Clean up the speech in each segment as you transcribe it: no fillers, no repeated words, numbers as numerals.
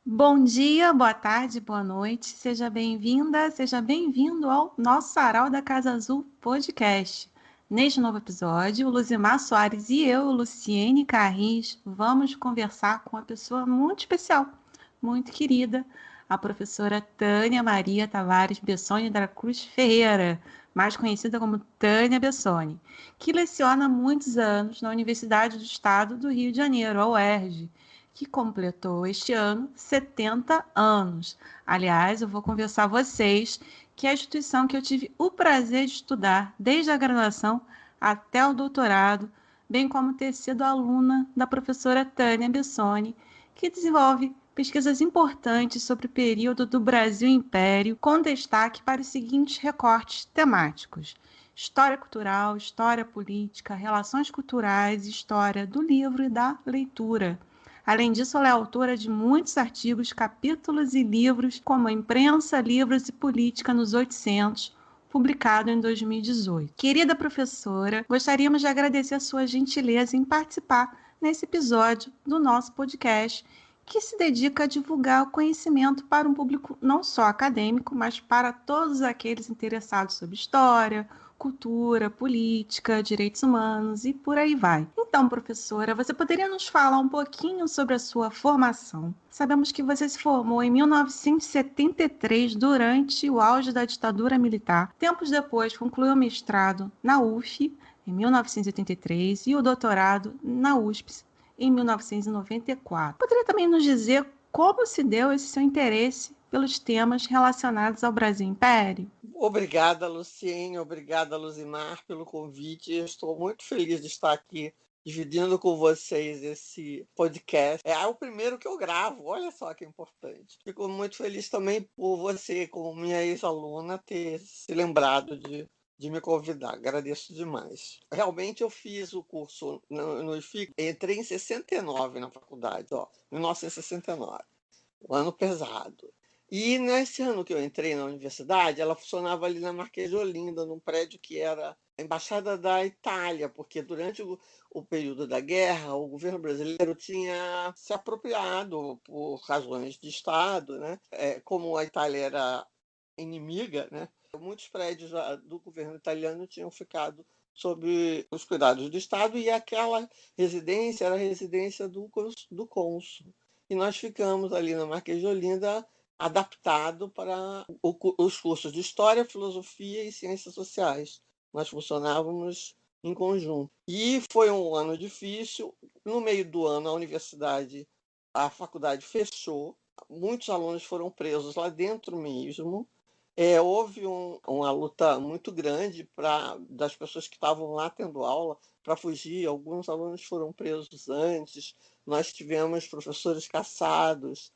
Bom dia, boa tarde, boa noite. Seja bem-vinda, seja bem-vindo ao nosso Sarau da Casa Azul podcast. Neste novo episódio, o Luzimar Soares e eu, Luciene Carris, vamos conversar com uma pessoa muito especial, muito querida, a professora Tânia Maria Tavares Bessoni da Cruz Ferreira, mais conhecida como Tânia Bessoni, que leciona há muitos anos na Universidade do Estado do Rio de Janeiro, a UERJ, que completou este ano 70 anos. Aliás, eu vou conversar a vocês que é a instituição que eu tive o prazer de estudar desde a graduação até o doutorado, bem como ter sido aluna da professora Tânia Bessoni, que desenvolve pesquisas importantes sobre o período do Brasil Império, com destaque para os seguintes recortes temáticos: história cultural, história política, relações culturais, história do livro e da leitura. Além disso, ela é autora de muitos artigos, capítulos e livros, como Imprensa, Livros e Política nos 800, publicado em 2018. Querida professora, gostaríamos de agradecer a sua gentileza em participar nesse episódio do nosso podcast, que se dedica a divulgar o conhecimento para um público não só acadêmico, mas para todos aqueles interessados sobre história, cultura, política, direitos humanos e por aí vai. Então, professora, você poderia nos falar um pouquinho sobre a sua formação? Sabemos que você se formou em 1973, durante o auge da ditadura militar. Tempos depois, concluiu o mestrado na UF, em 1983, e o doutorado na USP, em 1994. Poderia também nos dizer como se deu esse seu interesse pelos temas relacionados ao Brasil Império? Obrigada, Luciene, obrigada, Luzimar, pelo convite. Eu estou muito feliz de estar aqui dividindo com vocês esse podcast. É o primeiro que eu gravo, olha só que importante. Fico muito feliz também por você, como minha ex-aluna, ter se lembrado de me convidar. Agradeço demais. Realmente eu fiz o curso no IFIC, entrei em 69 na faculdade, 1969, um ano pesado. E nesse ano que eu entrei na universidade, ela funcionava ali na Marquês de Olinda, num prédio que era a Embaixada da Itália, porque durante o período da guerra, o governo brasileiro tinha se apropriado por razões de Estado, né? Como a Itália era inimiga, né? Muitos prédios do governo italiano tinham ficado sob os cuidados do Estado e aquela residência era a residência do cônsul. E nós ficamos ali na Marquês de Olinda, adaptado para os cursos de História, Filosofia e Ciências Sociais. Nós funcionávamos em conjunto. E foi um ano difícil. No meio do ano, a faculdade fechou. Muitos alunos foram presos lá dentro mesmo. Houve uma luta muito grande das pessoas que estavam lá tendo aula para fugir. Alguns alunos foram presos antes. Nós tivemos professores caçados,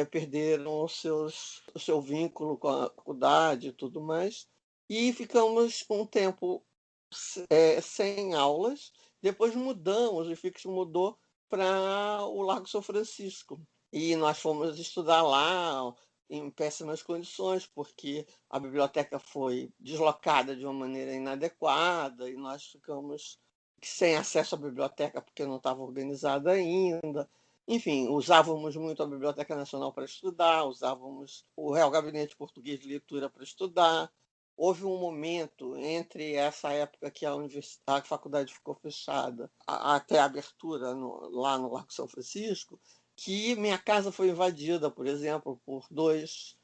perderam o seu vínculo com a faculdade e tudo mais. E ficamos um tempo sem aulas. Depois mudamos, o IFIX mudou para o Largo São Francisco. E nós fomos estudar lá em péssimas condições, porque a biblioteca foi deslocada de uma maneira inadequada e nós ficamos sem acesso à biblioteca porque não estava organizada ainda. Enfim, usávamos muito a Biblioteca Nacional para estudar, usávamos o Real Gabinete Português de Leitura para estudar. Houve um momento entre essa época que a faculdade ficou fechada até a abertura lá no Largo São Francisco, que minha casa foi invadida, por exemplo, por dois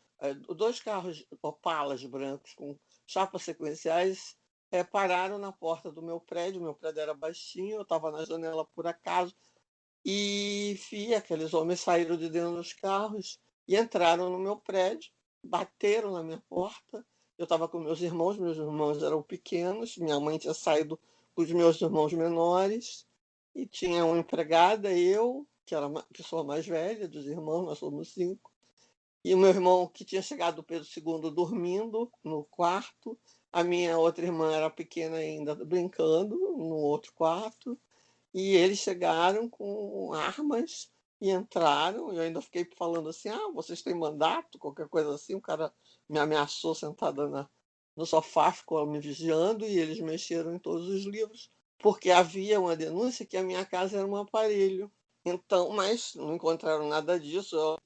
carros Opalas brancos com chapas sequenciais, pararam na porta do meu prédio. Meu prédio era baixinho, eu estava na janela por acaso, e aqueles homens saíram de dentro dos carros e entraram no meu prédio, bateram na minha porta. Eu estava com meus irmãos eram pequenos, minha mãe tinha saído com os meus irmãos menores, e tinha uma empregada, eu, que sou a mais velha dos irmãos, nós somos 5, e o meu irmão, que tinha chegado do Pedro II, dormindo no quarto. A minha outra irmã era pequena ainda, brincando no outro quarto. E eles chegaram com armas e entraram. Eu ainda fiquei falando assim: vocês têm mandato? Qualquer coisa assim. O cara me ameaçou sentada no sofá, ficou me vigiando, e eles mexeram em todos os livros, porque havia uma denúncia que a minha casa era um aparelho. Então, mas não encontraram nada disso,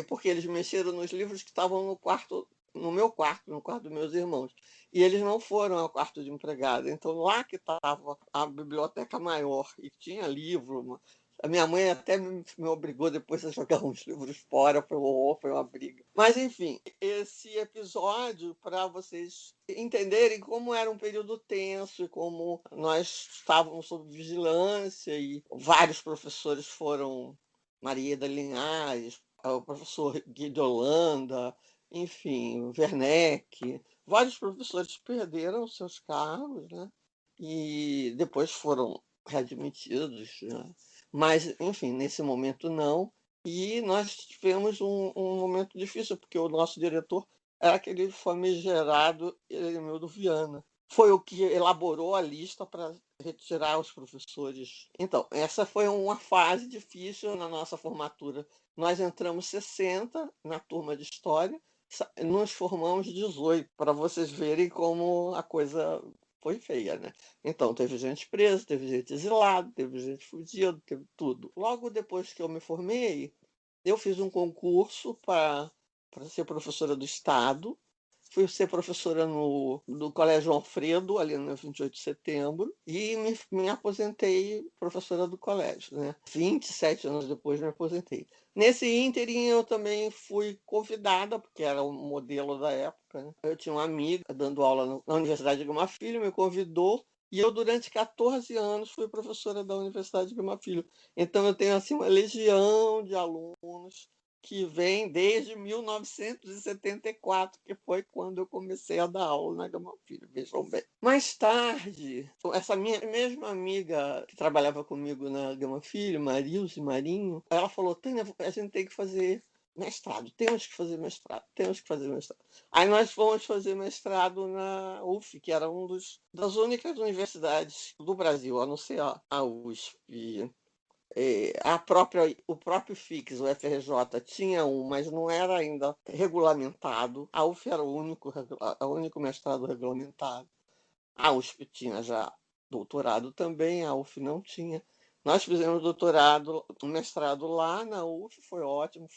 porque eles mexeram nos livros que estavam no quarto, no meu quarto, no quarto dos meus irmãos. E eles não foram ao quarto de empregada. Então, lá que estava a biblioteca maior e tinha livro. A minha mãe até me obrigou depois a jogar uns livros fora, foi um horror, foi uma briga. Mas, enfim, esse episódio, para vocês entenderem como era um período tenso e como nós estávamos sob vigilância e vários professores foram, Maria da Linhares, o professor Guido Holanda, enfim, o Werneck, vários professores perderam seus cargos, né? E depois foram readmitidos, né? Mas, enfim, nesse momento não. E nós tivemos um momento difícil, porque o nosso diretor era aquele famigerado Emildo Viana. Foi o que elaborou a lista para retirar os professores. Então, essa foi uma fase difícil na nossa formatura. Nós entramos 60 na turma de História, nos formamos 18, para vocês verem como a coisa foi feia, né? Então, teve gente presa, teve gente exilado, teve gente fugido, teve tudo. Logo depois que eu me formei, eu fiz um concurso para ser professora do Estado. Fui ser professora no Colégio Alfredo, ali no 28 de setembro, e me aposentei professora do colégio, né? 27 anos depois me aposentei. Nesse ínterim, eu também fui convidada, porque era o modelo da época, né? Eu tinha uma amiga dando aula na Universidade de Gama Filho, me convidou, e eu, durante 14 anos, fui professora da Universidade de Gama Filho. Então, eu tenho assim, uma legião de alunos que vem desde 1974, que foi quando eu comecei a dar aula na Gama Filho, vejam bem. Mais tarde, essa minha mesma amiga que trabalhava comigo na Gama Filho, Marilze Marinho, ela falou: Tânia, a gente tem que fazer mestrado, temos que fazer mestrado, temos que fazer mestrado. Aí nós fomos fazer mestrado na UF, que era das únicas universidades do Brasil, a não ser a USP. O próprio FIX, o FRJ, tinha mas não era ainda regulamentado. A UF era o único mestrado regulamentado. A USP tinha já doutorado também, a UF não tinha. Nós fizemos mestrado lá na UF, foi ótimo,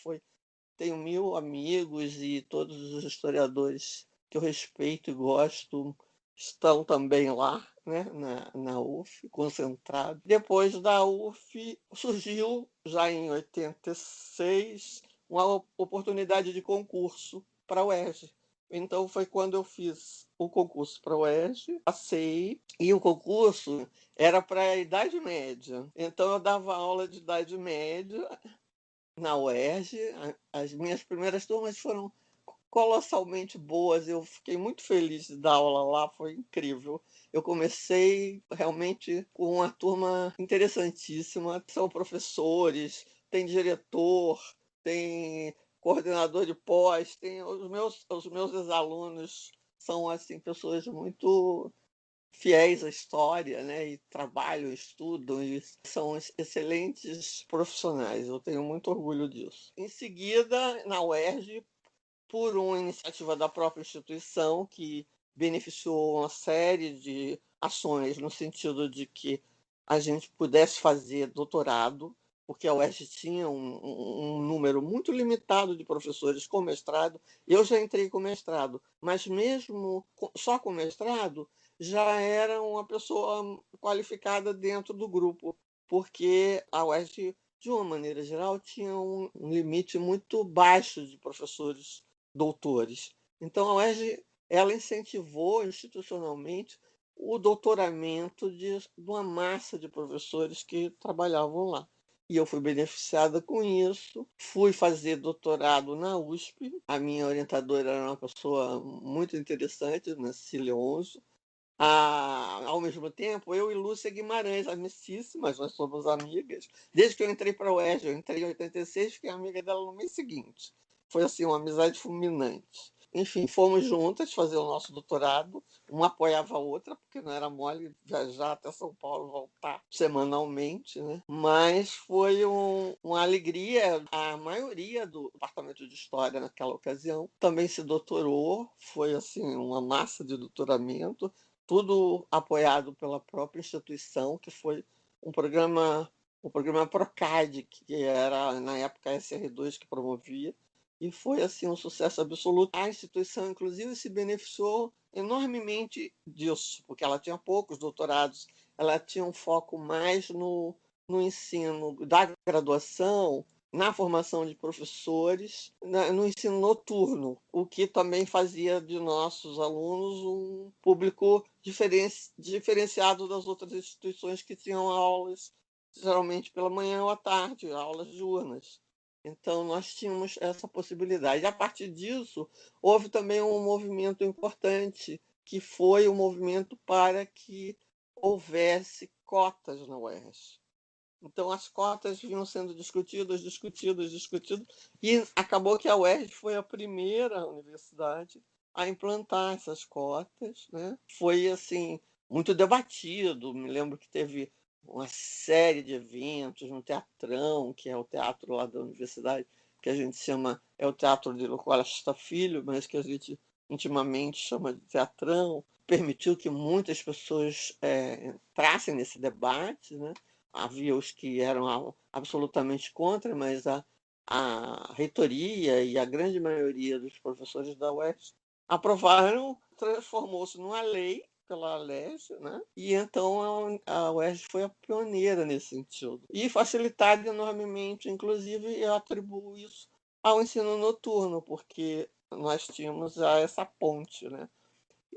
tenho 1000 amigos e todos os historiadores que eu respeito e gosto estão também lá, né, na UF, concentrado. Depois da UF, surgiu, já em 86, uma oportunidade de concurso para a UERJ. Então, foi quando eu fiz o concurso para a UERJ, passei, e o concurso era para a Idade Média. Então, eu dava aula de Idade Média na UERJ. As minhas primeiras turmas foram colossalmente boas. Eu fiquei muito feliz de dar aula lá, foi incrível. Eu comecei realmente com uma turma interessantíssima. São professores, tem diretor, tem coordenador de pós, tem os meus ex-alunos são assim pessoas muito fiéis à história, né? E trabalham, estudam, e são excelentes profissionais. Eu tenho muito orgulho disso. Em seguida, na UERJ, por uma iniciativa da própria instituição, que beneficiou uma série de ações no sentido de que a gente pudesse fazer doutorado, porque a UERJ tinha um número muito limitado de professores com mestrado. Eu já entrei com mestrado, mas mesmo só com mestrado, já era uma pessoa qualificada dentro do grupo, porque a UERJ, de uma maneira geral, tinha um limite muito baixo de professores doutores. Então, a UERJ, ela incentivou institucionalmente o doutoramento de uma massa de professores que trabalhavam lá. E eu fui beneficiada com isso. Fui fazer doutorado na USP. A minha orientadora era uma pessoa muito interessante, na Leonzo. Ao mesmo tempo, eu e Lúcia Guimarães, amicíssimas, nós somos amigas. Desde que eu entrei para a UERJ, eu entrei em 86, fiquei amiga dela no mês seguinte. Foi assim, uma amizade fulminante. Enfim, fomos juntas fazer o nosso doutorado, uma apoiava a outra, porque não era mole viajar até São Paulo e voltar semanalmente, né? Mas foi uma alegria. A maioria do departamento de História naquela ocasião também se doutorou, foi assim uma massa de doutoramento, tudo apoiado pela própria instituição, que foi um programa o programa Procad, que era, na época, a SR2 que promovia, e foi assim um sucesso absoluto. A instituição, inclusive, se beneficiou enormemente disso, porque ela tinha poucos doutorados, ela tinha um foco mais no ensino da graduação, na formação de professores, no ensino noturno, o que também fazia de nossos alunos um público diferenciado das outras instituições que tinham aulas, geralmente pela manhã ou à tarde, aulas diurnas. Então, nós tínhamos essa possibilidade. E, a partir disso, houve também um movimento importante, que foi o movimento para que houvesse cotas na UERJ. Então, as cotas vinham sendo discutidas, e acabou que a UERJ foi a primeira universidade a implantar essas cotas, né? Foi, assim, muito debatido. Me lembro que teve uma série de eventos no Teatrão, que é o teatro lá da universidade, que a gente chama, é o Teatro de Costa Filho, mas que a gente intimamente chama de Teatrão. Permitiu que muitas pessoas entrassem nesse debate, né? Havia os que eram absolutamente contra, mas a reitoria e a grande maioria dos professores da UERJ aprovaram, transformou-se numa lei pela Alerj, né? E então a UERJ foi a pioneira nesse sentido. E facilitado enormemente, inclusive, eu atribuo isso ao ensino noturno, porque nós tínhamos já essa ponte, né?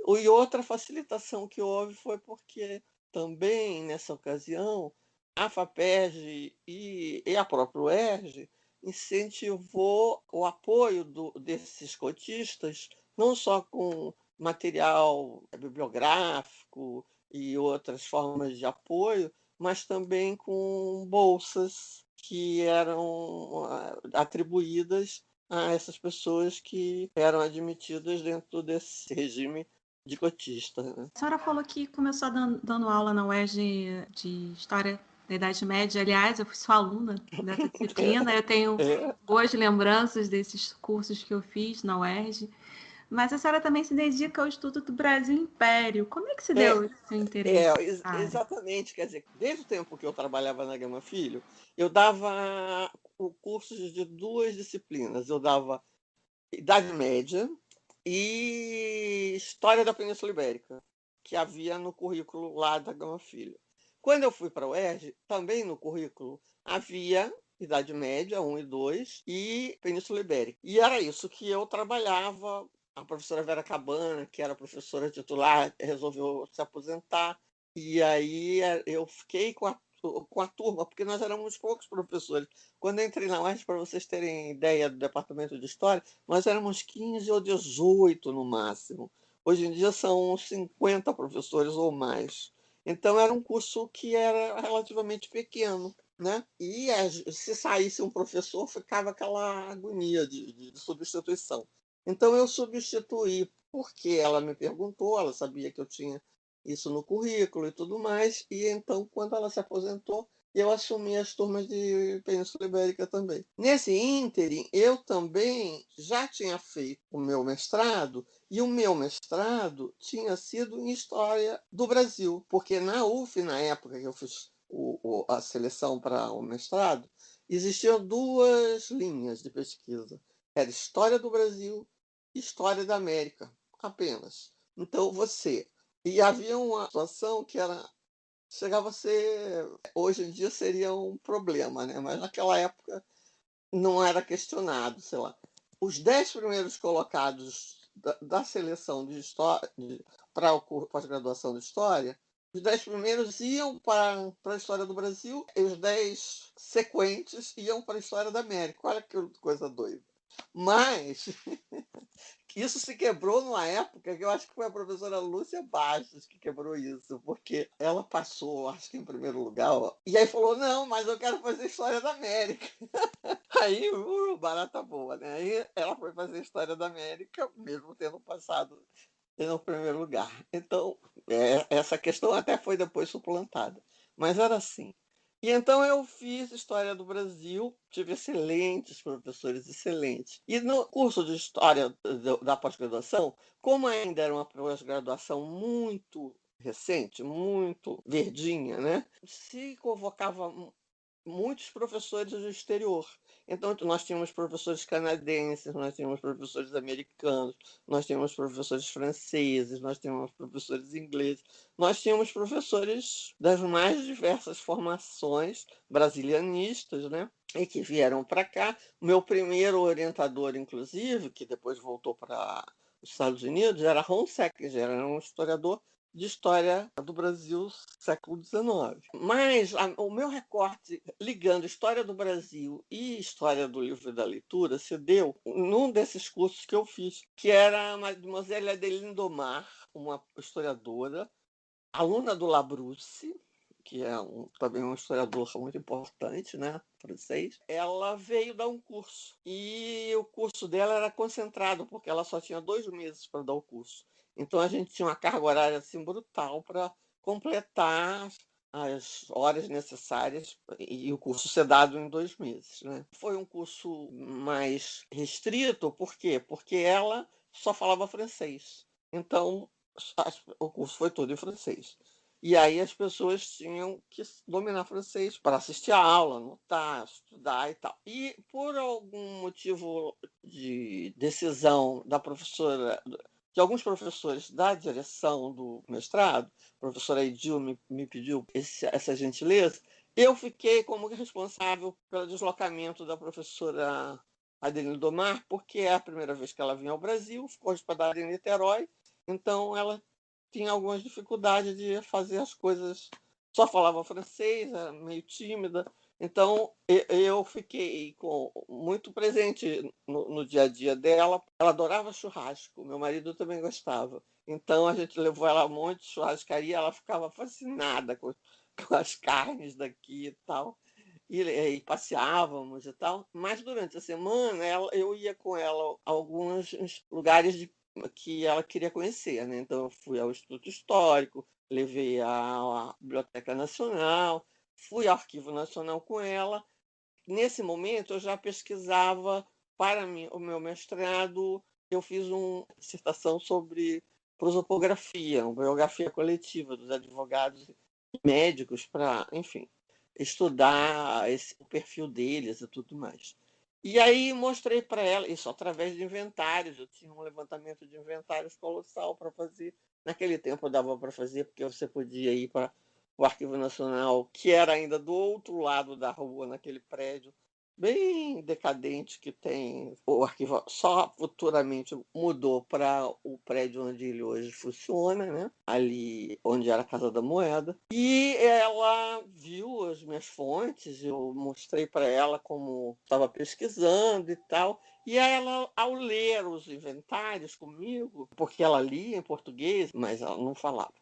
E outra facilitação que houve foi porque também, nessa ocasião, a FAPERJ e a própria UERJ incentivou o apoio desses cotistas, não só com material bibliográfico e outras formas de apoio, mas também com bolsas que eram atribuídas a essas pessoas que eram admitidas dentro desse regime de cotista, né? A senhora falou que começou dando aula na UERJ de História da Idade Média. Aliás, eu fui sua aluna dessa disciplina. Eu tenho boas lembranças desses cursos que eu fiz na UERJ. Mas a senhora também se dedica ao estudo do Brasil Império. Como é que se deu esse interesse nessa área? Exatamente. Quer dizer, desde o tempo que eu trabalhava na Gama Filho, eu dava o curso de duas disciplinas. Eu dava Idade Média e História da Península Ibérica, que havia no currículo lá da Gama Filho. Quando eu fui para a UERJ, também no currículo havia Idade Média 1 e 2 e Península Ibérica. E era isso que eu trabalhava. A professora Vera Cabana, que era professora titular, resolveu se aposentar. E aí eu fiquei com a turma, porque nós éramos poucos professores. Quando eu entrei na UERJ, para vocês terem ideia do departamento de História, nós éramos 15 ou 18 no máximo. Hoje em dia são 50 professores ou mais. Então era um curso que era relativamente pequeno, né? E se saísse um professor, ficava aquela agonia de substituição. Então eu substituí, porque ela me perguntou, ela sabia que eu tinha isso no currículo e tudo mais, e então, quando ela se aposentou, eu assumi as turmas de Península Ibérica também. Nesse ínterim, eu também já tinha feito o meu mestrado, e o meu mestrado tinha sido em História do Brasil, porque na UF, na época que eu fiz a seleção para o mestrado, existiam duas linhas de pesquisa. Era História do Brasil e História da América, apenas. Então, e havia uma situação que chegava a ser, hoje em dia seria um problema, né? Mas naquela época não era questionado, sei lá. Os 10 primeiros colocados da seleção de história para o pós-graduação de História, os 10 primeiros iam para a História do Brasil e os 10 sequentes iam para a História da América. Olha que coisa doida. Mas isso se quebrou numa época que eu acho que foi a professora Lúcia Bastos que quebrou isso, porque ela passou, acho que em primeiro lugar, ó, e aí falou: não, mas eu quero fazer História da América. Aí, barata boa, né? Aí ela foi fazer História da América, mesmo tendo passado no primeiro lugar. Então, essa questão até foi depois suplantada. Mas era assim. E então eu fiz História do Brasil, tive excelentes professores, excelentes. E no curso de História da pós-graduação, como ainda era uma pós-graduação muito recente, muito verdinha, né? Se convocava muitos professores do exterior. Então, nós tínhamos professores canadenses, nós tínhamos professores americanos, nós tínhamos professores franceses, nós tínhamos professores ingleses, nós tínhamos professores das mais diversas formações brasilianistas, né? E que vieram para cá. O meu primeiro orientador, inclusive, que depois voltou para os Estados Unidos, era Ron Seckler, era um historiador de história do Brasil século XIX. Mas o meu recorte ligando história do Brasil e história do livro da leitura se deu num desses cursos que eu fiz, que era a Mademoiselle Adeline Domar, uma historiadora, aluna do Labrousse, que é também um historiador muito importante, né, francês. Ela veio dar um curso e o curso dela era concentrado, porque ela só tinha 2 meses para dar o curso. Então a gente tinha uma carga horária assim brutal para completar as horas necessárias e o curso ser dado em 2 meses, né? Foi um curso mais restrito, por quê? Porque ela só falava francês. Então o curso foi todo em francês. E aí as pessoas tinham que dominar francês para assistir a aula, anotar, estudar e tal. E por algum motivo de decisão da professora, de alguns professores da direção do mestrado, a professora Edil me pediu essa gentileza, eu fiquei como responsável pelo deslocamento da professora Adeline Domar, porque é a primeira vez que ela vinha ao Brasil, ficou hospedada em Niterói, então ela tinha algumas dificuldades de fazer as coisas, só falava francês, era meio tímida. Então, eu fiquei muito presente no dia a dia dela. Ela adorava churrasco, meu marido também gostava. Então, a gente levou ela a um monte de churrascaria, ela ficava fascinada com as carnes daqui e tal. E passeávamos e tal. Mas durante a semana, eu ia com ela a alguns lugares que ela queria conhecer, né? Então, eu fui ao Instituto Histórico, levei à Biblioteca Nacional, fui ao Arquivo Nacional com ela. Nesse momento, eu já pesquisava para mim, o meu mestrado, eu fiz uma dissertação sobre prosopografia, uma biografia coletiva dos advogados e médicos para, enfim, estudar o perfil deles e tudo mais. E aí mostrei para ela, isso através de inventários, eu tinha um levantamento de inventários colossal para fazer. Naquele tempo dava para fazer, porque você podia ir para o Arquivo Nacional, que era ainda do outro lado da rua, naquele prédio bem decadente que tem. O arquivo só futuramente mudou para o prédio onde ele hoje funciona, né? Ali onde era a Casa da Moeda. E ela viu as minhas fontes, eu mostrei para ela como estava pesquisando e tal. E ela, ao ler os inventários comigo, porque ela lia em português, mas ela não falava.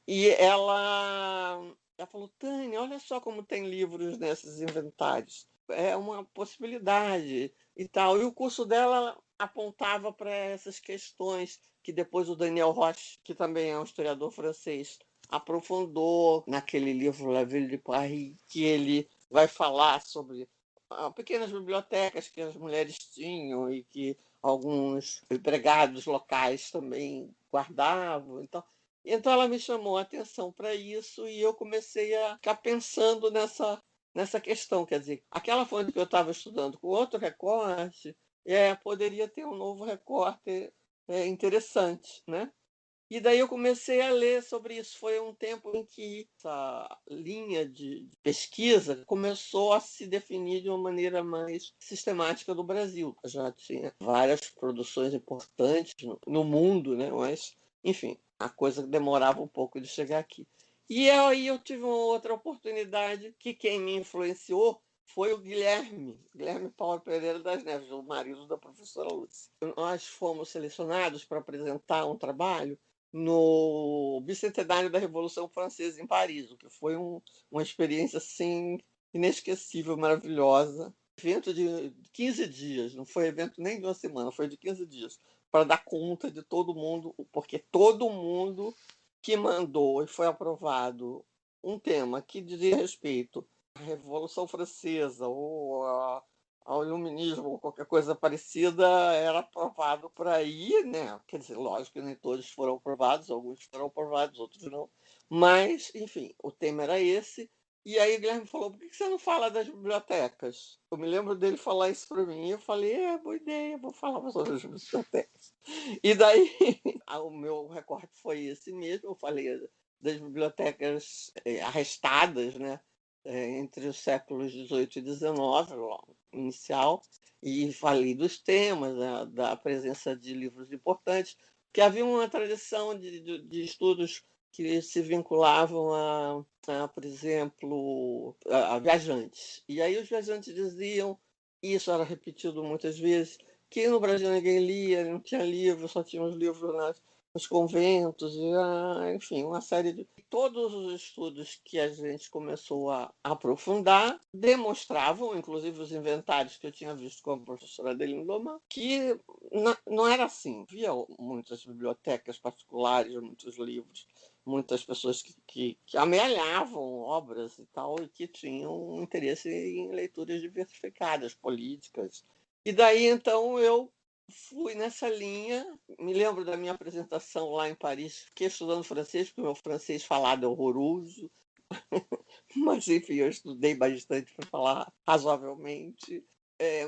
E ela falou, Tânia, olha só como tem livros nesses inventários. É uma possibilidade e tal. E o curso dela apontava para essas questões que depois o Daniel Roche, que também é um historiador francês, aprofundou naquele livro La Ville de Paris, que ele vai falar sobre pequenas bibliotecas que as mulheres tinham e que alguns empregados locais também guardavam. Então ela me chamou a atenção para isso e eu comecei a ficar pensando nessa questão. Quer dizer, aquela fonte que eu estava estudando com outro recorte poderia ter um novo recorte interessante, né? E daí eu comecei a ler sobre isso. Foi um tempo em que essa linha de pesquisa começou a se definir de uma maneira mais sistemática do Brasil. Já tinha várias produções importantes no mundo, né? Mas, enfim, a coisa demorava um pouco de chegar aqui. E aí eu tive uma outra oportunidade que quem me influenciou foi o Guilherme Paulo Pereira das Neves, o marido da professora Lúcia. Nós fomos selecionados para apresentar um trabalho no bicentenário da Revolução Francesa em Paris, o que foi uma experiência assim inesquecível, maravilhosa. Evento de 15 dias, não foi evento nem de uma semana, foi de 15 dias, para dar conta de todo mundo, porque todo mundo que mandou e foi aprovado um tema que dizia respeito à Revolução Francesa ou ao iluminismo ou qualquer coisa parecida era aprovado por aí, né? Quer dizer, lógico que nem todos foram aprovados, alguns foram aprovados, outros não. Mas, enfim, o tema era esse. E aí o Guilherme falou, por que você não fala das bibliotecas? Eu me lembro dele falar isso para mim. E eu falei, boa ideia, vou falar sobre as bibliotecas. E daí o meu recorte foi esse mesmo. Eu falei das bibliotecas arrestadas, né? Entre os séculos XVIII e XIX, inicial, e falei dos temas, da presença de livros importantes, porque havia uma tradição de estudos que se vinculavam por exemplo, a viajantes. E aí os viajantes diziam, e isso era repetido muitas vezes, que no Brasil ninguém lia, não tinha livro, só tinha os livros nos conventos, enfim, uma série de... Todos os estudos que a gente começou a aprofundar demonstravam, inclusive os inventários que eu tinha visto com a professora Adeline Loma, que não era assim. Havia muitas bibliotecas particulares, muitos livros, muitas pessoas que amealhavam obras e tal, e que tinham um interesse em leituras diversificadas, políticas. E daí, então, eu fui nessa linha. Me lembro da minha apresentação lá em Paris. Fiquei estudando francês, porque o meu francês falado é horroroso. Mas, enfim, eu estudei bastante para falar razoavelmente.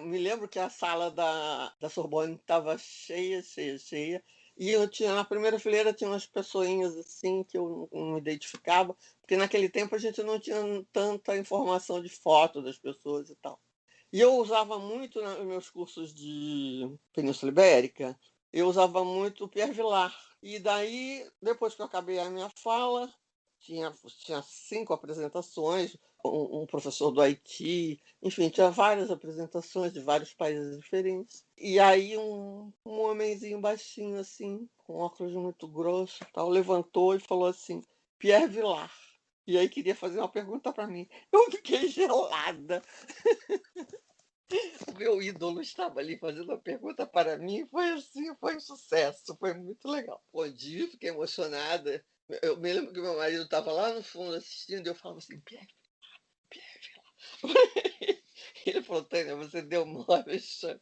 Me lembro que a sala da Sorbonne estava cheia, cheia, cheia. E eu tinha, na primeira fileira tinha umas pessoinhas assim que eu não me identificava, porque naquele tempo a gente não tinha tanta informação de foto das pessoas e tal. E eu usava muito nos meus cursos de Península Ibérica, eu usava muito o Pierre Vilar. E daí, depois que eu acabei a minha fala, tinha 5 apresentações, um professor do Haiti, enfim, tinha várias apresentações de vários países diferentes. E aí um homenzinho baixinho, assim, com óculos muito grosso, tal, levantou e falou assim, Pierre Vilar. E aí queria fazer uma pergunta para mim. Eu fiquei gelada. O meu ídolo estava ali fazendo uma pergunta para mim, foi assim, foi um sucesso, foi muito legal. Respondi, fiquei emocionada. Eu me lembro que meu marido estava lá no fundo assistindo, e eu falava assim, Pierre, Pierre. Ele falou, Tânia, você deu maior vexame.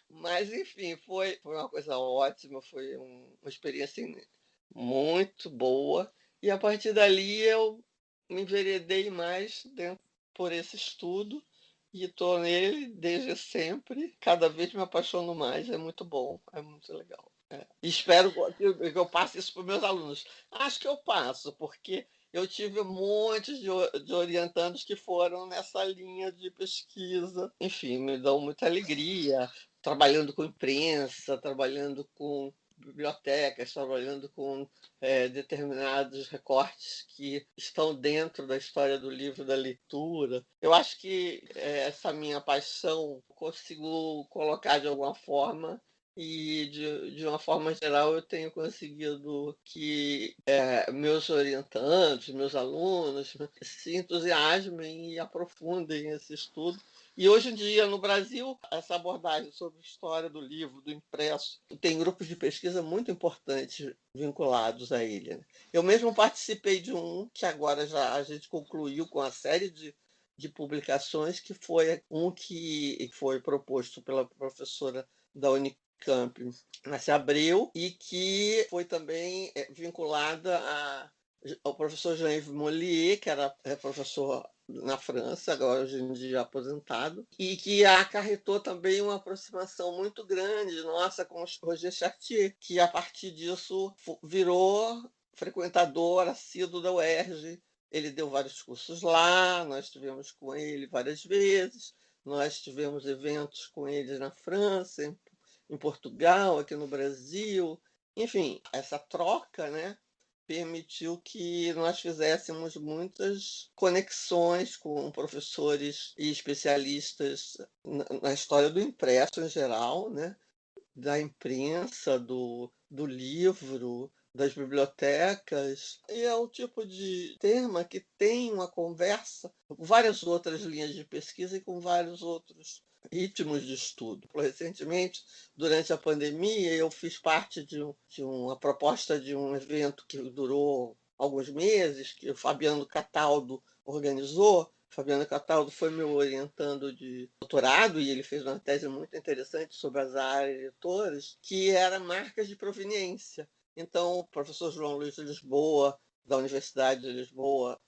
Mas, enfim, foi uma coisa ótima, foi uma experiência muito boa. E a partir dali eu me enveredei mais por esse estudo e estou nele desde sempre. Cada vez me apaixono mais, é muito bom, é muito legal. E espero que eu passe isso para os meus alunos. Acho que eu passo, porque eu tive um monte de orientandos que foram nessa linha de pesquisa. Enfim, me dão muita alegria, trabalhando com imprensa, trabalhando com bibliotecas, trabalhando com determinados recortes que estão dentro da história do livro, da leitura. Eu acho que essa minha paixão consigo colocar de alguma forma e, de uma forma geral, eu tenho conseguido que meus orientandos, meus alunos se entusiasmem e aprofundem esse estudo. E hoje em dia, no Brasil, essa abordagem sobre a história do livro, do impresso, tem grupos de pesquisa muito importantes vinculados a ele, né? Eu mesmo participei de um que agora já a gente concluiu com a série de publicações, que foi um que foi proposto pela professora da Unicamp, Márcia Abreu, e que foi também vinculada ao professor Jean-Yves Mollier, que era professor na França, agora hoje em dia aposentado, e que acarretou também uma aproximação muito grande nossa com o Roger Chartier, que a partir disso virou frequentador assíduo da UERJ. Ele deu vários cursos lá, nós estivemos com ele várias vezes, nós tivemos eventos com ele na França, em Portugal, aqui no Brasil. Enfim, essa troca, né, permitiu que nós fizéssemos muitas conexões com professores e especialistas na história do impresso em geral, né? Da imprensa, do livro, das bibliotecas. E é um tipo de tema que tem uma conversa com várias outras linhas de pesquisa e com vários outros ritmos de estudo. Recentemente, durante a pandemia, eu fiz parte de uma proposta de um evento que durou alguns meses, que o Fabiano Cataldo organizou. Fabiano Cataldo foi meu orientando de doutorado e ele fez uma tese muito interessante sobre as áreas editoras, que era marcas de proveniência. Então, o professor João Luiz de Lisboa da Universidade de Lisboa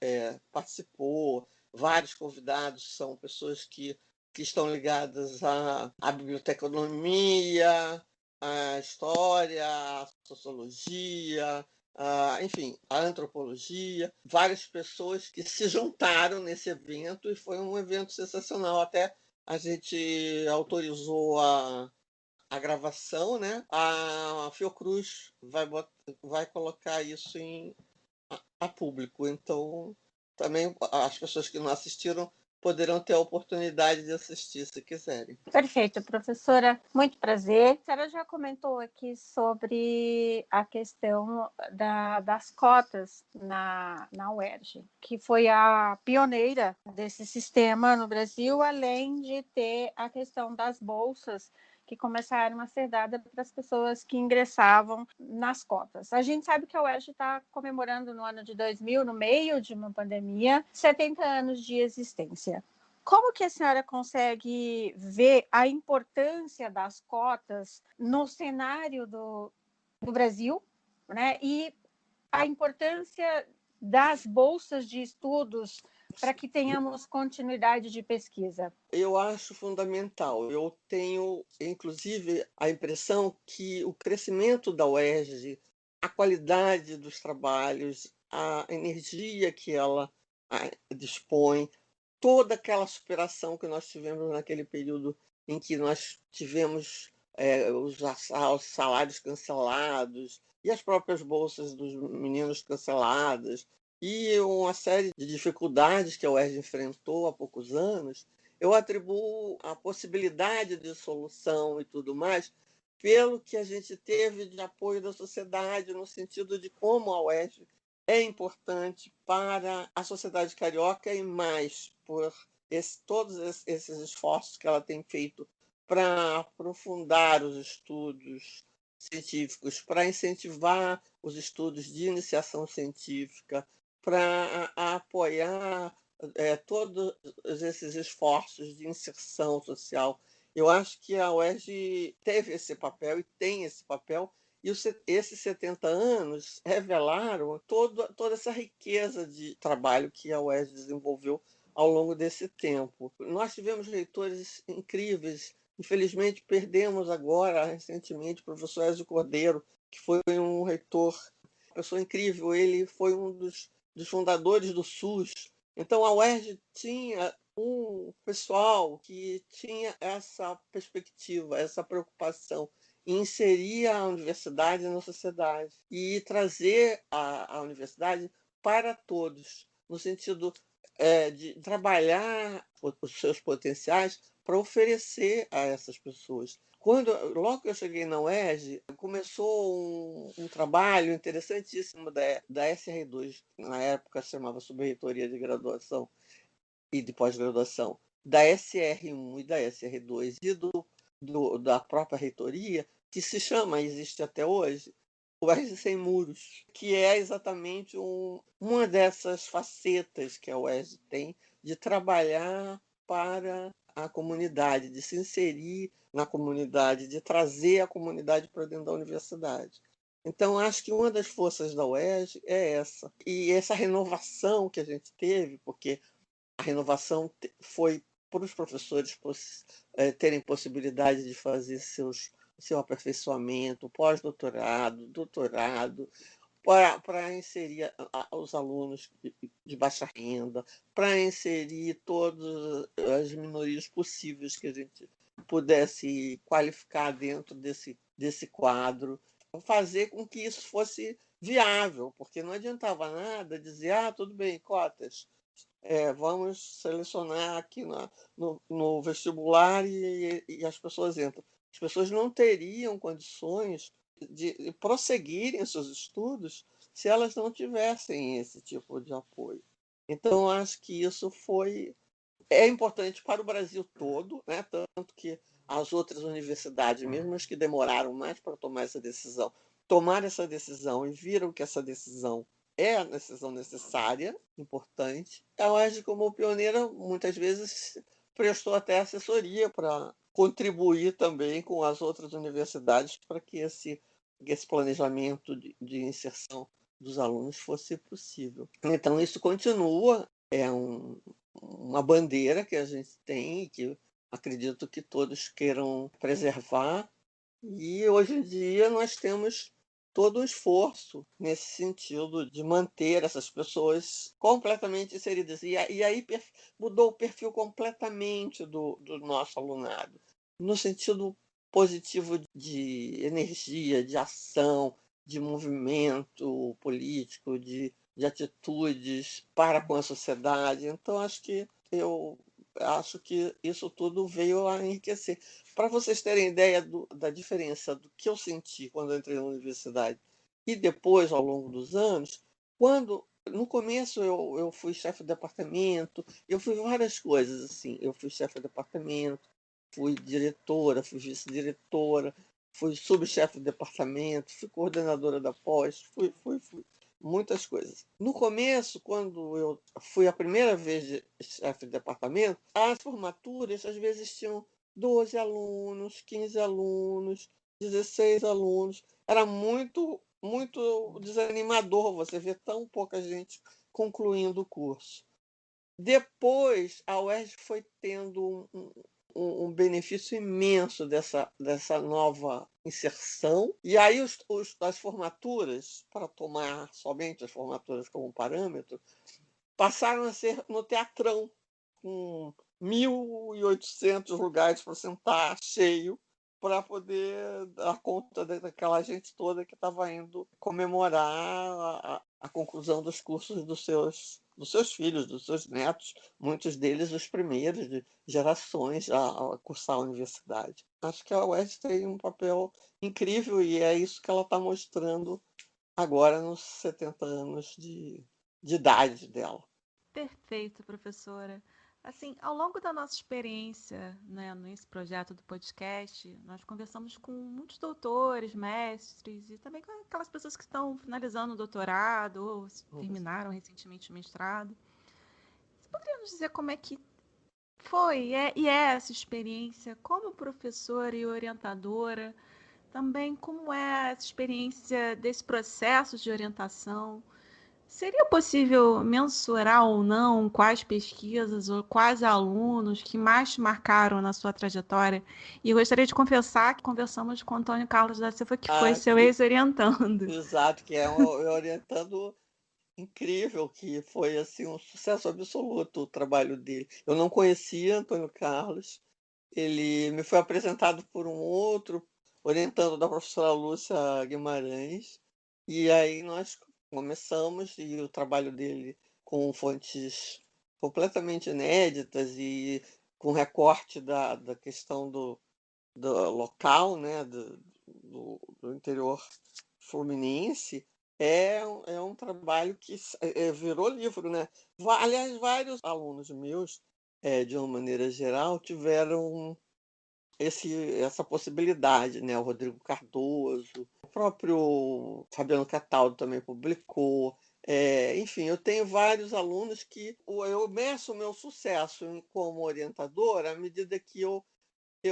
participou. Vários convidados são pessoas que estão ligadas à biblioteconomia, à história, à sociologia, enfim, à antropologia. Várias pessoas que se juntaram nesse evento e foi um evento sensacional. Até a gente autorizou a gravação, né? A Fiocruz vai colocar isso a público. Então, também as pessoas que não assistiram poderão ter a oportunidade de assistir, se quiserem. Perfeito, professora. Muito prazer. A senhora já comentou aqui sobre a questão das cotas na UERJ, que foi a pioneira desse sistema no Brasil, além de ter a questão das bolsas que começaram a ser dadas para as pessoas que ingressavam nas cotas. A gente sabe que a UERJ está comemorando no ano de 2000, no meio de uma pandemia, 70 anos de existência. Como que a senhora consegue ver a importância das cotas no cenário do Brasil, né? E a importância das bolsas de estudos para que tenhamos continuidade de pesquisa? Eu acho fundamental. Eu tenho, inclusive, a impressão que o crescimento da UERJ, a qualidade dos trabalhos, a energia que ela dispõe, toda aquela superação que nós tivemos naquele período em que nós tivemos os salários cancelados e as próprias bolsas dos meninos canceladas e uma série de dificuldades que a UERJ enfrentou há poucos anos, eu atribuo a possibilidade de solução e tudo mais pelo que a gente teve de apoio da sociedade, no sentido de como a UERJ é importante para a sociedade carioca e mais por todos esses esforços que ela tem feito para aprofundar os estudos científicos, para incentivar os estudos de iniciação científica, para apoiar todos esses esforços de inserção social. Eu acho que a UERJ teve esse papel e tem esse papel, e esses 70 anos revelaram toda essa riqueza de trabalho que a UERJ desenvolveu ao longo desse tempo. Nós tivemos reitores incríveis. Infelizmente, perdemos agora, recentemente, o professor Ezio Cordeiro, que foi um reitor, uma pessoa incrível. Ele foi um dos fundadores do SUS. Então, a UERJ tinha um pessoal que tinha essa perspectiva, essa preocupação em inserir a universidade na sociedade e trazer a universidade para todos, no sentido de trabalhar os seus potenciais para oferecer a essas pessoas. Logo que eu cheguei na UERJ, começou um trabalho interessantíssimo da SR2, na época chamava Subreitoria de Graduação e de Pós-Graduação, da SR1 e da SR2 e da própria reitoria, que se chama, existe até hoje, o UERJ Sem Muros, que é exatamente uma dessas facetas que a UERJ tem de trabalhar para a comunidade, de se inserir na comunidade, de trazer a comunidade para dentro da universidade. Então, acho que uma das forças da UERJ é essa. E essa renovação que a gente teve, porque a renovação foi para os professores terem possibilidade de fazer seu aperfeiçoamento, pós-doutorado, doutorado, para inserir os alunos de baixa renda, para inserir todas as minorias possíveis que a gente pudesse qualificar dentro desse quadro, fazer com que isso fosse viável, porque não adiantava nada dizer, tudo bem, cotas, vamos selecionar aqui no vestibular e as pessoas entram. As pessoas não teriam condições de prosseguirem seus estudos se elas não tivessem esse tipo de apoio. Então, acho que isso é importante para o Brasil todo, né? Tanto que as outras universidades, mesmo as que demoraram mais para tomar essa decisão, tomaram essa decisão e viram que essa decisão é a decisão necessária, importante. A UERJ, como pioneira, muitas vezes prestou até assessoria para contribuir também com as outras universidades para que esse planejamento de inserção dos alunos fosse possível. Então, isso continua, uma bandeira que a gente tem e que acredito que todos queiram preservar. E hoje em dia nós temos todo um esforço nesse sentido de manter essas pessoas completamente inseridas. E aí mudou o perfil completamente do nosso alunado, no sentido positivo de energia, de ação, de movimento político, de atitudes para com a sociedade. Então, eu acho que isso tudo veio a enriquecer. Para vocês terem ideia da diferença do que eu senti quando eu entrei na universidade e depois, ao longo dos anos, quando no começo eu fui chefe de departamento, eu fui várias coisas assim. Eu fui chefe de departamento, fui diretora, fui vice-diretora, fui subchefe de departamento, fui coordenadora da pós, fui muitas coisas. No começo, quando eu fui a primeira vez de chefe de departamento, as formaturas às vezes tinham 12 alunos, 15 alunos, 16 alunos. Era muito, muito desanimador você ver tão pouca gente concluindo o curso. Depois, a UERJ foi tendo um benefício imenso dessa nova inserção. E aí as formaturas, para tomar somente as formaturas como parâmetro, passaram a ser no Teatrão, com 1.800 lugares para sentar, cheio, para poder dar conta daquela gente toda que estava indo comemorar a conclusão dos cursos dos seus filhos, dos seus netos, muitos deles os primeiros de gerações a cursar a universidade. Acho que a UERJ tem um papel incrível e é isso que ela está mostrando agora nos 70 anos de idade dela. Perfeito, professora. Assim, ao longo da nossa experiência, né, nesse projeto do podcast, nós conversamos com muitos doutores, mestres e também com aquelas pessoas que estão finalizando o doutorado ou terminaram recentemente o mestrado. Você poderia nos dizer como é que foi e é essa experiência como professora e orientadora? Também como é essa experiência desse processo de orientação? Seria possível mensurar ou não quais pesquisas ou quais alunos que mais te marcaram na sua trajetória? E eu gostaria de confessar que conversamos com o Antônio Carlos da Silva, que foi seu ex-orientando. Exato, que é um orientando incrível, que foi assim um sucesso absoluto o trabalho dele. Eu não conhecia Antônio Carlos, ele me foi apresentado por um outro orientando da professora Lúcia Guimarães, e aí nós começamos, e o trabalho dele com fontes completamente inéditas e com recorte da questão do local, né, do interior fluminense, é um trabalho que virou livro, né? Aliás, vários alunos meus, de uma maneira geral, tiveram essa possibilidade, né? O Rodrigo Cardoso, o próprio Fabiano Cataldo também publicou. Enfim, eu tenho vários alunos que eu meço o meu sucesso como orientador à medida que eu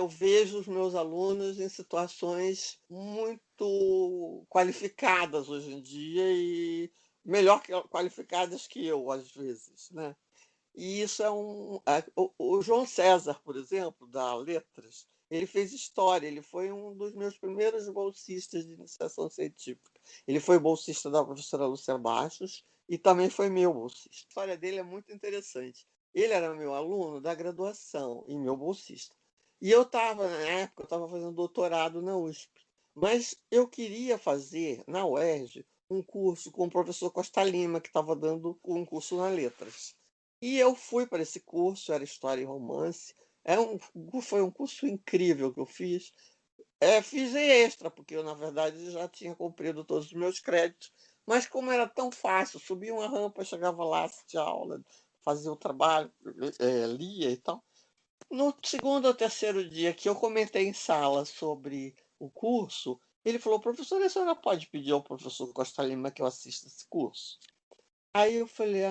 vejo os meus alunos em situações muito qualificadas hoje em dia e melhor qualificadas que eu, às vezes, né? E isso o João César, por exemplo, da Letras, ele fez história, ele foi um dos meus primeiros bolsistas de iniciação científica. Ele foi bolsista da professora Lúcia Bastos e também foi meu bolsista. A história dele é muito interessante. Ele era meu aluno da graduação e meu bolsista. E na época, eu estava fazendo doutorado na USP. Mas eu queria fazer, na UERJ, um curso com o professor Costa Lima, que estava dando um curso na Letras. E eu fui para esse curso, era História e Romance. Foi um curso incrível que eu fiz. Fiz extra, porque eu, na verdade, já tinha cumprido todos os meus créditos. Mas como era tão fácil, subia uma rampa, chegava lá, assistia aula, fazia o trabalho, lia e tal. No segundo ou terceiro dia que eu comentei em sala sobre o curso, ele falou: professor, a senhora pode pedir ao professor Costa Lima que eu assista esse curso? Aí eu falei: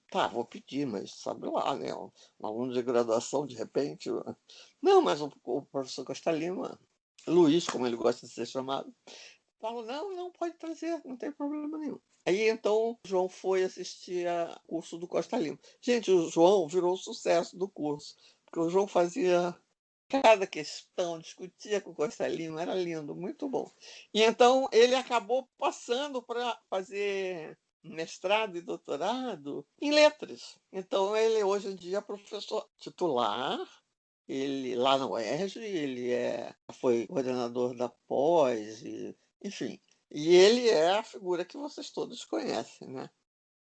tá, vou pedir, mas sabe lá, né? Um aluno de graduação, de repente. Não, mas o professor Costa Lima, Luiz, como ele gosta de ser chamado, Paulo, não, pode trazer, não tem problema nenhum. Aí, então, o João foi assistir ao curso do Costa Lima. Gente, o João virou o sucesso do curso, porque o João fazia cada questão, discutia com o Costa Lima, era lindo, muito bom. E então ele acabou passando para fazer mestrado e doutorado em letras. Então ele hoje em dia é professor titular, ele lá na UERJ, foi coordenador da pós, enfim. E ele é a figura que vocês todos conhecem, né?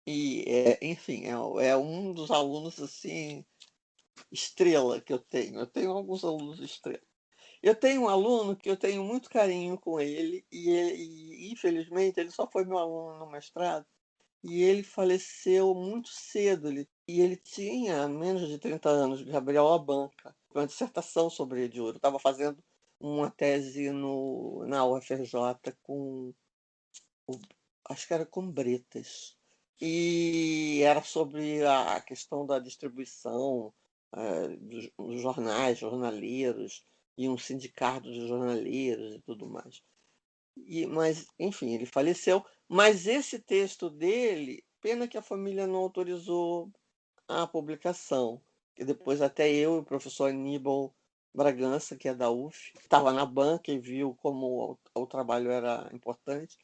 E, enfim, é um dos alunos assim estrela que eu tenho. Eu tenho alguns alunos estrela. Eu tenho um aluno que eu tenho muito carinho com ele e infelizmente ele só foi meu aluno no mestrado e ele faleceu muito cedo. E ele tinha menos de 30 anos, Gabriel Abanca, uma dissertação sobre ele. Eu estava fazendo uma tese na UFRJ com, acho que era com Bretas, e era sobre a questão da distribuição dos jornais, jornaleiros, e um sindicato de jornaleiros e tudo mais. Mas, enfim, ele faleceu. Mas esse texto dele, pena que a família não autorizou a publicação, que depois até eu e o professor Aníbal Bragança, que é da UF, estava na banca e viu como o trabalho era importante,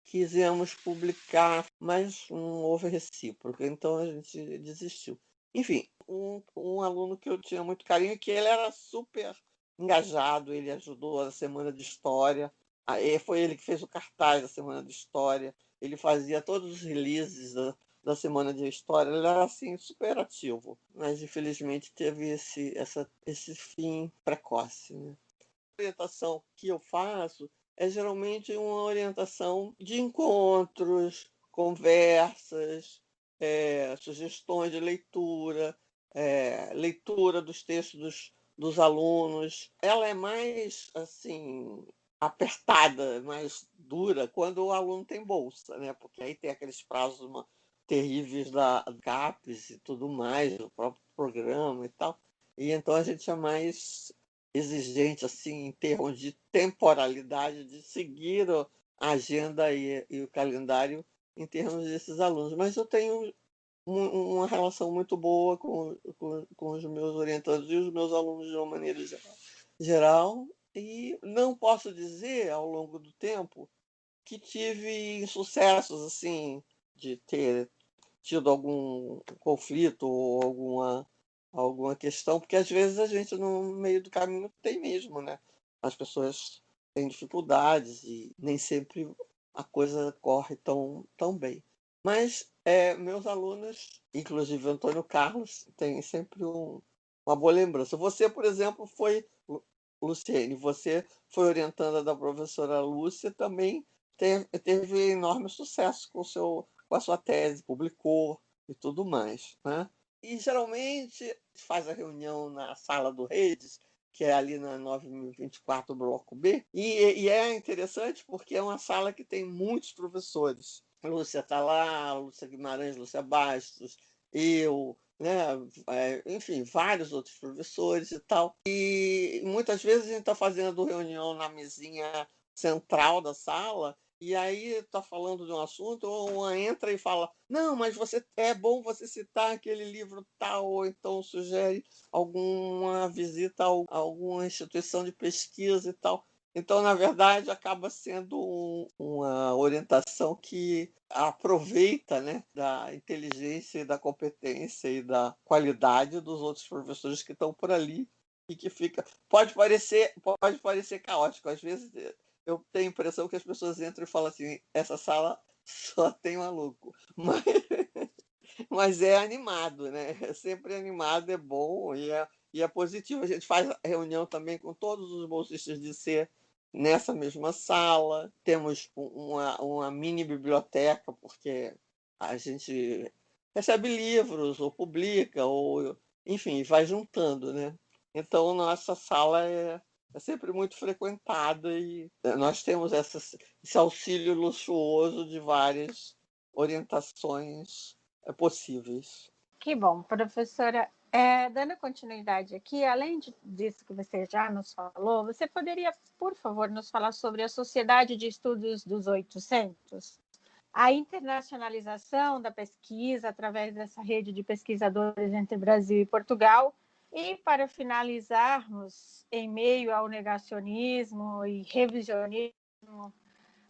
quisemos publicar, mas não houve recíproca, então a gente desistiu. Enfim, um aluno que eu tinha muito carinho, que ele era super engajado, ele ajudou a Semana de História, foi ele que fez o cartaz da Semana de História, ele fazia todos os releases da Semana de História, ele era assim super ativo, mas infelizmente teve esse fim precoce, né? A orientação que eu faço é geralmente uma orientação de encontros, conversas, sugestões de leitura, leitura dos textos dos alunos. Ela é mais assim apertada, mais dura quando o aluno tem bolsa, né? Porque aí tem aqueles prazos terríveis da CAPES e tudo mais, o próprio programa e tal. E então a gente é mais exigente assim em termos de temporalidade, de seguir a agenda e o calendário em termos desses alunos. Mas eu tenho uma relação muito boa com os meus orientandos e os meus alunos de uma maneira geral. E não posso dizer, ao longo do tempo, que tive sucessos assim de ter tido algum conflito ou alguma questão, porque às vezes a gente no meio do caminho tem mesmo, né? As pessoas têm dificuldades e nem sempre a coisa corre tão bem. Mas meus alunos, inclusive o Antônio Carlos, tem sempre uma boa lembrança. Você, por exemplo, Luciene, você foi orientanda da professora Lúcia, também teve enorme sucesso com a sua tese, publicou e tudo mais, né? E geralmente faz a reunião na sala do Redes, que é ali na 9024, bloco B, e é interessante porque é uma sala que tem muitos professores. Lúcia está lá, Lúcia Guimarães, Lúcia Bastos, eu, né? Enfim, vários outros professores e tal. E muitas vezes a gente está fazendo reunião na mesinha central da sala, e aí está falando de um assunto, ou uma entra e fala, não, mas é bom você citar aquele livro tal, ou então sugere alguma visita a alguma instituição de pesquisa e tal. Então, na verdade, acaba sendo uma orientação que aproveita, né, da inteligência e da competência e da qualidade dos outros professores que estão por ali e que fica... Pode parecer caótico. Às vezes eu tenho a impressão que as pessoas entram e falam assim, essa sala só tem maluco. Mas é animado, né? É sempre animado, é bom e é positivo. A gente faz reunião também com todos os bolsistas de C nessa mesma sala. Temos uma mini biblioteca, porque a gente recebe livros, ou publica, ou enfim, vai juntando, né? Então, nossa sala é sempre muito frequentada e nós temos esse auxílio luxuoso de várias orientações possíveis. Que bom, professora. Dando continuidade aqui, além disso que você já nos falou, você poderia, por favor, nos falar sobre a Sociedade de Estudos dos 800? A internacionalização da pesquisa através dessa rede de pesquisadores entre Brasil e Portugal. E, para finalizarmos, em meio ao negacionismo e revisionismo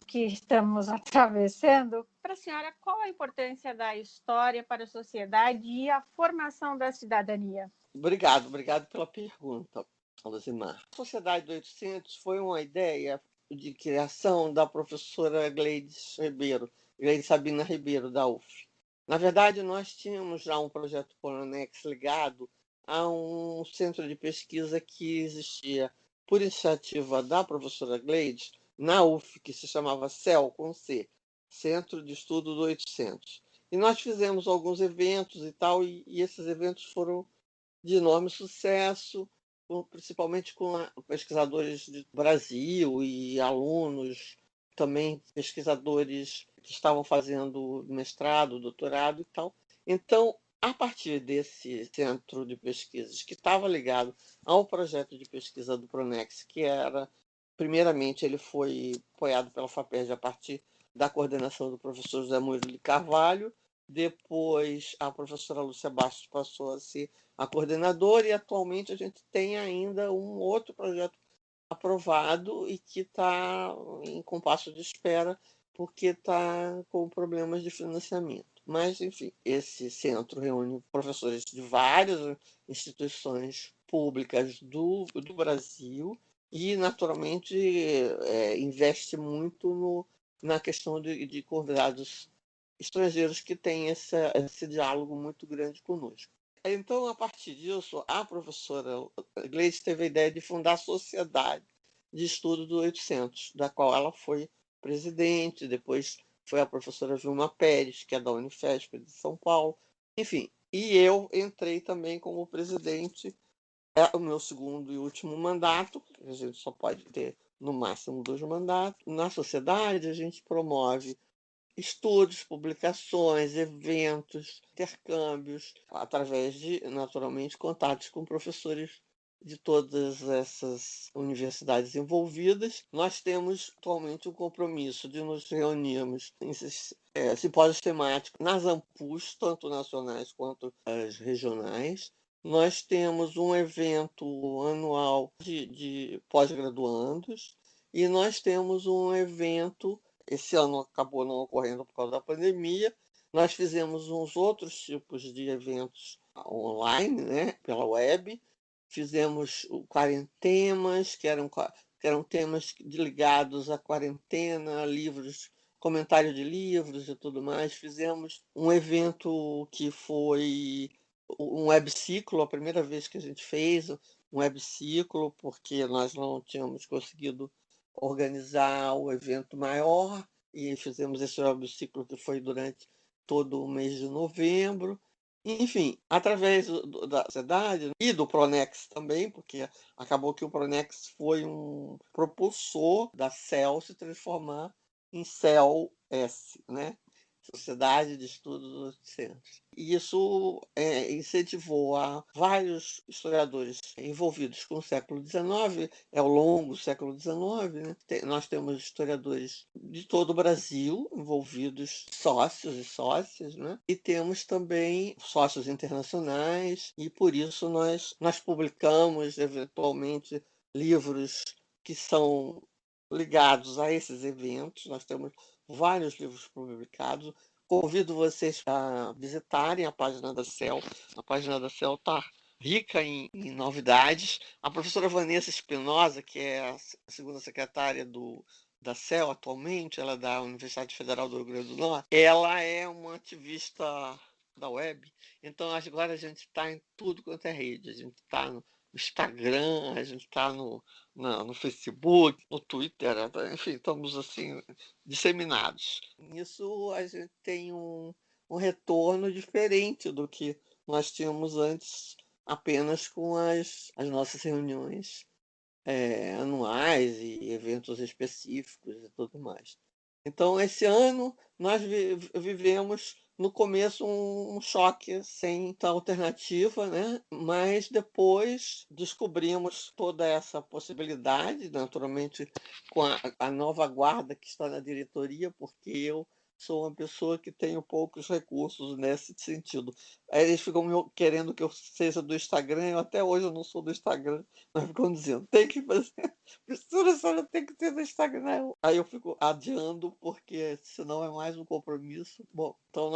que estamos atravessando, para a senhora, qual a importância da história para a sociedade e a formação da cidadania? Obrigado pela pergunta, Luzimar. A Sociedade do 800 foi uma ideia de criação da professora Gleides Sabina Ribeiro, da UF. Na verdade, nós tínhamos já um projeto Pronex ligado a um centro de pesquisa que existia por iniciativa da professora Gleides na UF, que se chamava CEL, com C, Centro de Estudo do 800. E nós fizemos alguns eventos e tal, e esses eventos foram de enorme sucesso, principalmente com pesquisadores do Brasil e alunos, também pesquisadores que estavam fazendo mestrado, doutorado e tal. Então, a partir desse centro de pesquisas, que estava ligado ao projeto de pesquisa do Pronex, que era, primeiramente, ele foi apoiado pela FAPERJ a partir da coordenação do professor José Murilo de Carvalho. Depois, a professora Lúcia Bastos passou a ser a coordenadora, e atualmente a gente tem ainda um outro projeto aprovado e que está em compasso de espera, porque está com problemas de financiamento. Mas, enfim, esse centro reúne professores de várias instituições públicas do Brasil e, naturalmente, investe muito na questão de convidados estrangeiros que têm esse diálogo muito grande conosco. Então, a partir disso, a professora Gleides teve a ideia de fundar a Sociedade de Estudo do 800, da qual ela foi presidente, depois foi a professora Vilma Pérez, que é da Unifesp de São Paulo, enfim. E eu entrei também como presidente, o meu segundo e último mandato, a gente só pode ter no máximo 2 mandatos. Na sociedade, a gente promove estudos, publicações, eventos, intercâmbios, através de, naturalmente, contatos com professores de todas essas universidades envolvidas. Nós temos atualmente um compromisso de nos reunirmos em simpósios temáticos nas AMPUs, tanto nacionais quanto as regionais. Nós temos um evento anual de pós-graduandos e nós temos um evento. Esse ano acabou não ocorrendo por causa da pandemia. Nós fizemos uns outros tipos de eventos online, né, pela web. Fizemos quarentemas, que eram temas ligados à quarentena, livros, comentário de livros e tudo mais. Fizemos um evento que foi um webciclo, a primeira vez que a gente fez um webciclo, porque nós não tínhamos conseguido organizar o evento maior, e fizemos esse webciclo que foi durante todo o mês de novembro. Enfim, através da sociedade e do Pronex também, porque acabou que o Pronex foi um propulsor da CEL se transformar em CEL-S, né? Sociedade de Estudos do Centro. E isso incentivou a vários historiadores envolvidos com o século XIX, o longo século XIX, né? Nós temos historiadores de todo o Brasil envolvidos, sócios e sócias, né? E temos também sócios internacionais, e por isso nós publicamos, eventualmente, livros que são ligados a esses eventos. Nós temos vários livros publicados. Convido vocês a visitarem a página da CEL. A página da CEL está rica em novidades. A professora Vanessa Espinosa, que é a segunda secretária da CEL atualmente, ela é da Universidade Federal do Rio Grande do Norte, ela é uma ativista da web. Então, agora a gente está em tudo quanto é rede. A gente está no Instagram, a gente está no Facebook, no Twitter, enfim, estamos assim disseminados. Nisso a gente tem um retorno diferente do que nós tínhamos antes, apenas com as nossas reuniões anuais e eventos específicos e tudo mais. Então, esse ano nós vivemos no começo um choque sem alternativa, né? Mas depois descobrimos toda essa possibilidade, naturalmente com a nova guarda que está na diretoria, porque eu sou uma pessoa que tenho poucos recursos nesse sentido. Aí eles ficam querendo que eu seja do Instagram, eu até hoje eu não sou do Instagram, mas ficam dizendo, tem que fazer, professora, a senhora tem que ser do Instagram. Aí eu fico adiando, porque senão é mais um compromisso. Bom, então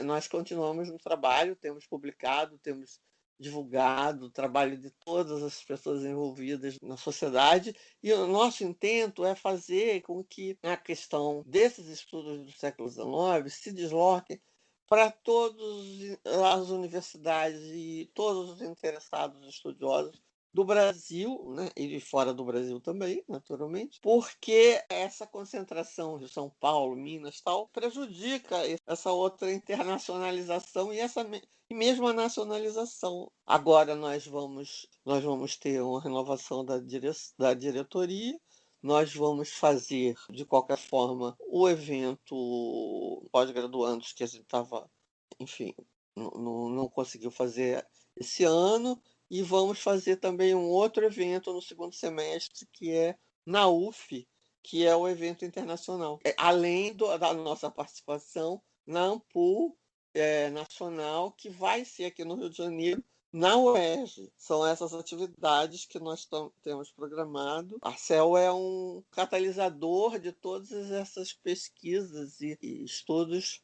nós continuamos no trabalho, temos publicado, temos divulgado o trabalho de todas as pessoas envolvidas na sociedade, e o nosso intento é fazer com que a questão desses estudos do século XIX se desloque para todas as universidades e todos os interessados estudiosos do Brasil, né, e de fora do Brasil também, naturalmente, porque essa concentração de São Paulo, Minas, tal, prejudica essa outra internacionalização e mesmo a nacionalização. Agora nós vamos ter uma renovação da diretoria, nós vamos fazer, de qualquer forma, o evento pós-graduandos que a gente estava, enfim, não conseguiu fazer esse ano, e vamos fazer também um outro evento no segundo semestre, que é na UF, que é o evento internacional. Além da nossa participação na Ampul Nacional, que vai ser aqui no Rio de Janeiro, na UERJ. São essas atividades que nós temos programado. A CEL é um catalisador de todas essas pesquisas e estudos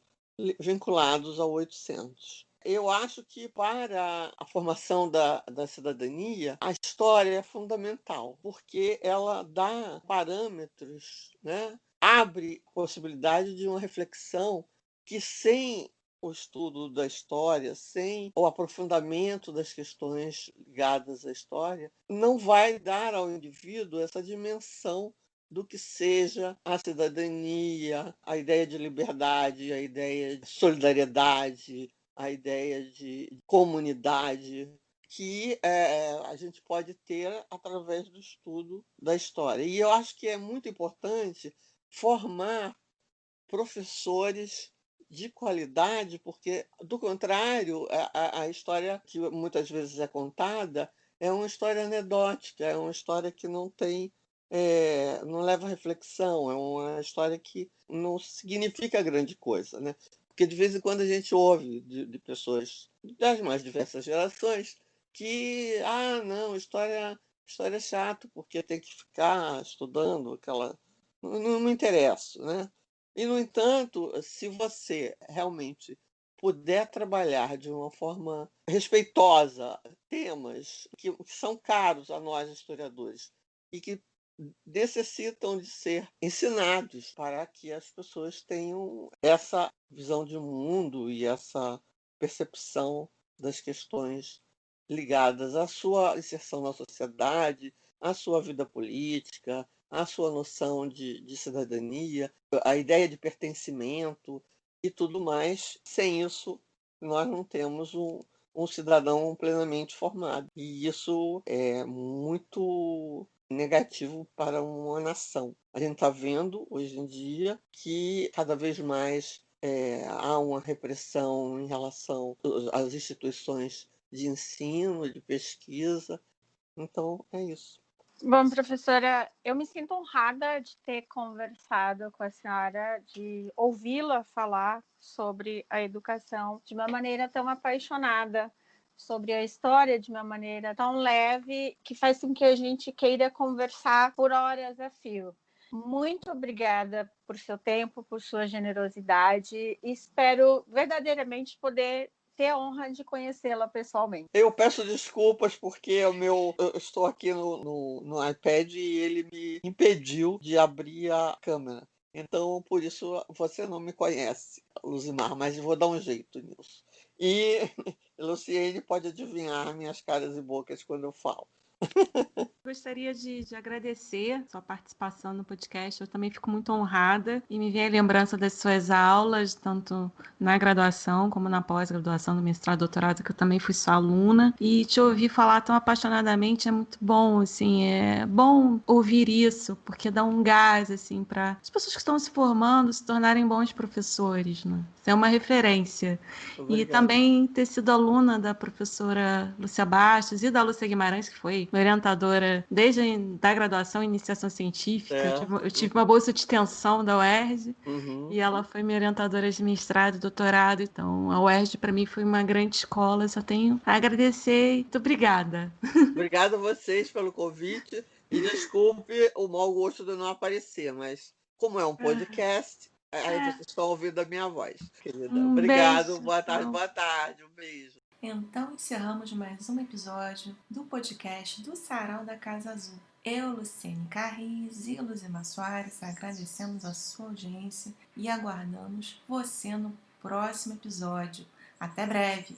vinculados ao 800. Eu acho que para a formação da cidadania, a história é fundamental, porque ela dá parâmetros, né? Abre possibilidade de uma reflexão que, sem o estudo da história, sem o aprofundamento das questões ligadas à história, não vai dar ao indivíduo essa dimensão do que seja a cidadania, a ideia de liberdade, a ideia de solidariedade, a ideia de comunidade, que a gente pode ter através do estudo da história. E eu acho que é muito importante formar professores de qualidade, porque, do contrário, a história que muitas vezes é contada é uma história anedótica, é uma história que não leva a reflexão, é uma história que não significa grande coisa, né? Porque de vez em quando a gente ouve de pessoas das mais diversas gerações que, não, história é chato, porque tem que ficar estudando aquela. Não me interessa, né? E, no entanto, se você realmente puder trabalhar de uma forma respeitosa temas que são caros a nós historiadores e que necessitam de ser ensinados para que as pessoas tenham essa visão de mundo e essa percepção das questões ligadas à sua inserção na sociedade, à sua vida política, à sua noção de cidadania, a ideia de pertencimento e tudo mais. Sem isso, nós não temos um cidadão plenamente formado. E isso é muito negativo para uma nação. A gente está vendo, hoje em dia, que cada vez mais há uma repressão em relação às instituições de ensino, de pesquisa. Então, é isso. Bom, professora, eu me sinto honrada de ter conversado com a senhora, de ouvi-la falar sobre a educação de uma maneira tão apaixonada, sobre a história de uma maneira tão leve, que faz com que a gente queira conversar por horas a fio. Muito obrigada por seu tempo, por sua generosidade. Espero verdadeiramente poder ter a honra de conhecê-la pessoalmente. Eu peço desculpas porque eu estou aqui no iPad e ele me impediu de abrir a câmera. Então, por isso, você não me conhece, Luzimar, mas eu vou dar um jeito nisso. E Luciene pode adivinhar minhas caras e bocas quando eu falo. Gostaria de agradecer sua participação no podcast. Eu também fico muito honrada e me vem a lembrança das suas aulas, tanto na graduação como na pós-graduação, no mestrado, doutorado, que eu também fui sua aluna. E te ouvir falar tão apaixonadamente é muito bom, assim, é bom ouvir isso, porque dá um gás, assim, para as pessoas que estão se formando se tornarem bons professores, né? Isso é uma referência. E Obrigado. também ter sido aluna da professora Lúcia Bastos e da Lúcia Guimarães, que foi minha orientadora desde a graduação e iniciação científica. Eu tive uma bolsa de extensão da UERJ e ela foi minha orientadora de mestrado e doutorado. Então, a UERJ para mim foi uma grande escola. Só tenho a agradecer. Muito obrigada. Obrigado a vocês pelo convite e desculpe o mau gosto de não aparecer, mas como é um podcast, aí vocês estão ouvindo a minha voz, querida. Um Obrigado, beijo. boa tarde, um beijo. Então encerramos mais um episódio do podcast do Sarau da Casa Azul. Eu, Luciene Carriz e Luzimar Soares agradecemos a sua audiência e aguardamos você no próximo episódio. Até breve!